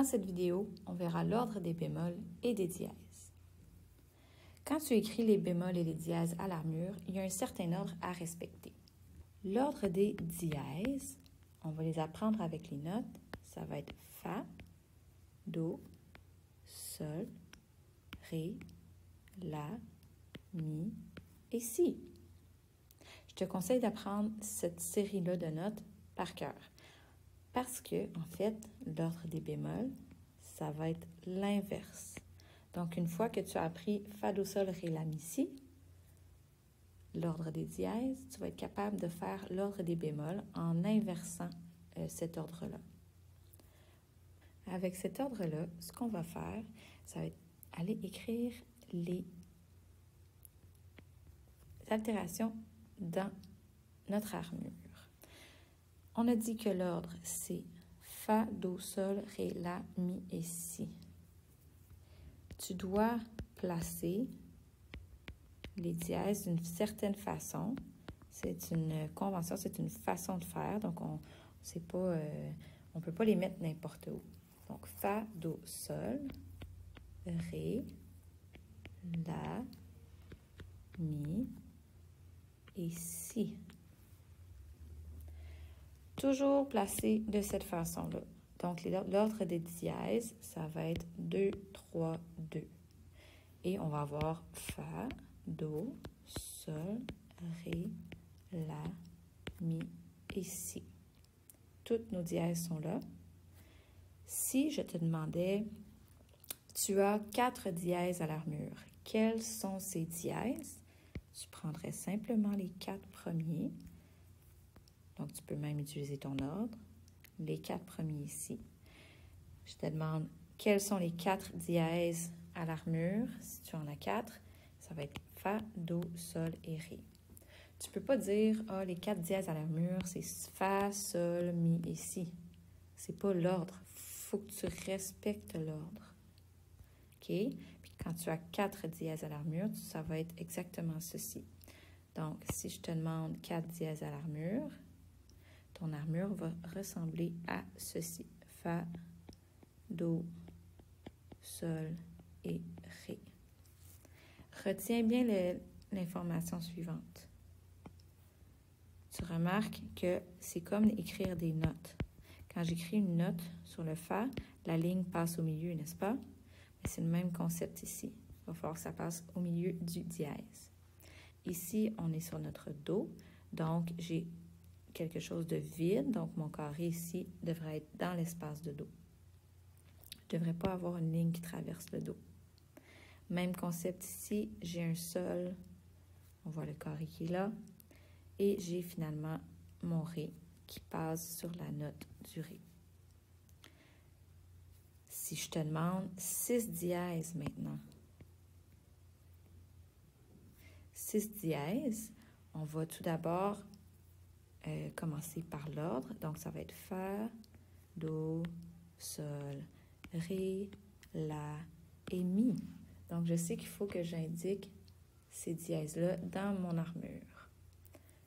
Dans cette vidéo, on verra l'ordre des bémols et des dièses. Quand tu écris les bémols et les dièses à l'armure, il y a un certain ordre à respecter. L'ordre des dièses, on va les apprendre avec les notes. Ça va être Fa, Do, Sol, Ré, La, Mi et Si. Je te conseille d'apprendre cette série-là de notes par cœur. Parce que, en fait, l'ordre des bémols, ça va être l'inverse. Donc, une fois que tu as appris Fa, Do, Sol, Ré, La, Mi, Si, l'ordre des dièses, tu vas être capable de faire l'ordre des bémols en inversant cet ordre-là. Avec cet ordre-là, ce qu'on va faire, ça va être aller écrire les altérations dans notre armure. On a dit que l'ordre, c'est Fa, Do, Sol, Ré, La, Mi et Si. Tu dois placer les dièses d'une certaine façon. C'est une convention, c'est une façon de faire. Donc, on ne peut pas les mettre n'importe où. Donc, Fa, Do, Sol, Ré, La, Mi et Si. Toujours placé de cette façon-là. Donc, l'ordre des dièses, ça va être 2, 3, 2. Et on va avoir Fa, Do, Sol, Ré, La, Mi et Si. Toutes nos dièses sont là. Si je te demandais, tu as 4 dièses à l'armure, quelles sont ces dièses? Tu prendrais simplement les 4 premiers. Donc, tu peux même utiliser ton ordre. Les 4 premiers ici. Je te demande quelles sont les 4 dièses à l'armure. Si tu en as 4, ça va être Fa, Do, Sol et Ré. Tu ne peux pas dire, les 4 dièses à l'armure, c'est Fa, Sol, Mi et Si. C'est pas l'ordre. Il faut que tu respectes l'ordre. OK? Puis quand tu as 4 dièses à l'armure, ça va être exactement ceci. Donc, si je te demande 4 dièses à l'armure, ton armure va ressembler à ceci. Fa, Do, Sol et Ré. Retiens bien l'information suivante. Tu remarques que c'est comme écrire des notes. Quand j'écris une note sur le Fa, la ligne passe au milieu, n'est-ce pas? C'est le même concept ici. Il va falloir que ça passe au milieu du dièse. Ici, on est sur notre Do, donc j'ai quelque chose de vide, donc mon carré ici devrait être dans l'espace de Do. Je ne devrais pas avoir une ligne qui traverse le Do. Même concept ici, j'ai un Sol, on voit le carré qui est là, et j'ai finalement mon Ré qui passe sur la note du Ré. Si je te demande 6 dièses maintenant, 6 dièses, on va tout d'abord commencer par l'ordre. Donc, ça va être Fa, Do, Sol, Ré, La et Mi. Donc, je sais qu'il faut que j'indique ces dièses-là dans mon armure.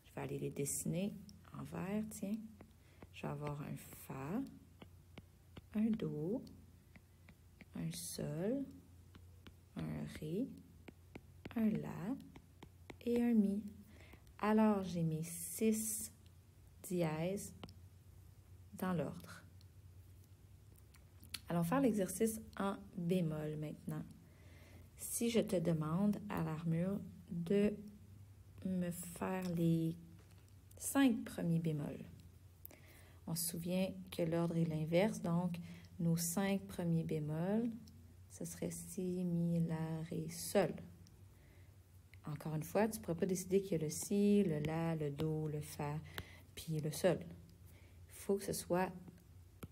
Je vais aller les dessiner en vert, tiens. Je vais avoir un Fa, un Do, un Sol, un Ré, un La et un Mi. Alors, j'ai mes 6 dièses dans l'ordre. Allons faire l'exercice en bémol maintenant. Si je te demande à l'armure de me faire les 5 premiers bémols, on se souvient que l'ordre est l'inverse, donc nos 5 premiers bémols, ce serait Si, Mi, La, Ré, Sol. Encore une fois, tu ne pourrais pas décider qu'il y a le Si, le La, le Do, le Fa, puis le Sol. Il faut que ce soit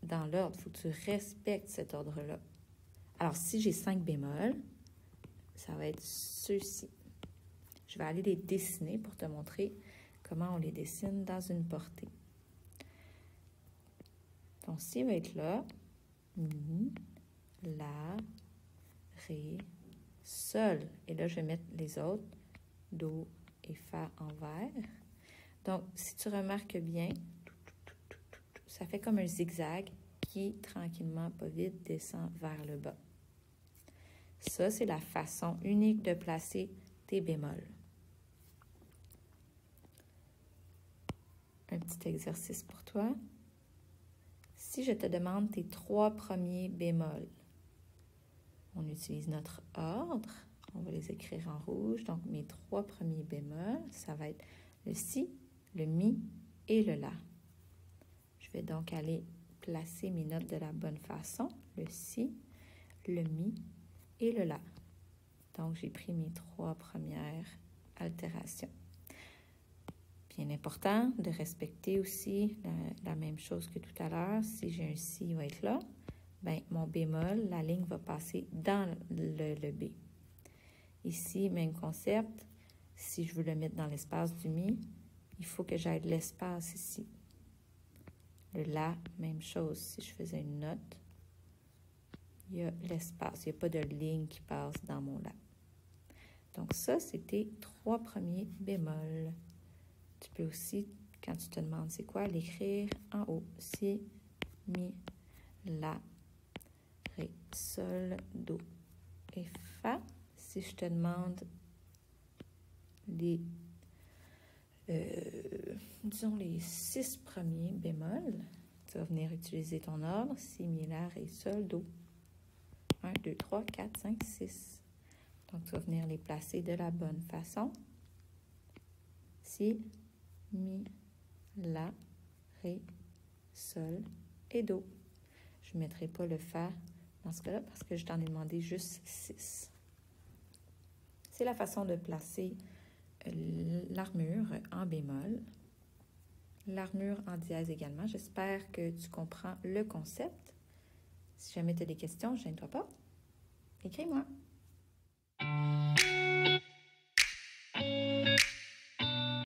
dans l'ordre, il faut que tu respectes cet ordre-là. Alors, si j'ai 5 bémols, ça va être ceux-ci. Je vais aller les dessiner pour te montrer comment on les dessine dans une portée. Donc, Si va être là, Mi, La, Ré, Sol. Et là, je vais mettre les autres, Do et Fa en vert. Donc, si tu remarques bien, ça fait comme un zigzag qui, tranquillement, pas vite, descend vers le bas. Ça, c'est la façon unique de placer tes bémols. Un petit exercice pour toi. Si je te demande tes 3 premiers bémols, on utilise notre ordre. On va les écrire en rouge. Donc, mes 3 premiers bémols, ça va être le si, le mi et le la. Je vais donc aller placer mes notes de la bonne façon. Le si, le mi et le la. Donc, j'ai pris mes 3 premières altérations. Bien important de respecter aussi la même chose que tout à l'heure. Si j'ai un si, il va être là. Bien, mon bémol, la ligne va passer dans le B. Ici, même concept. Si je veux le mettre dans l'espace du mi, il faut que j'aille l'espace ici. Le la, même chose. Si je faisais une note, il y a l'espace. Il n'y a pas de ligne qui passe dans mon la. Donc ça, c'était 3 premiers bémols. Tu peux aussi, quand tu te demandes c'est quoi, l'écrire en haut. Si, mi, la, ré, sol, do et fa. Si je te demande les, disons les 6 premiers bémols, tu vas venir utiliser ton ordre. Si, mi, la, ré, sol, do. 1, 2, 3, 4, 5, 6. Donc, tu vas venir les placer de la bonne façon. Si, mi, la, ré, sol et do. Je ne mettrai pas le fa dans ce cas-là parce que je t'en ai demandé juste 6. C'est la façon de placer l'armure en bémol. L'armure en dièse également. J'espère que tu comprends le concept. Si jamais tu as des questions, ne gêne-toi pas. Écris-moi.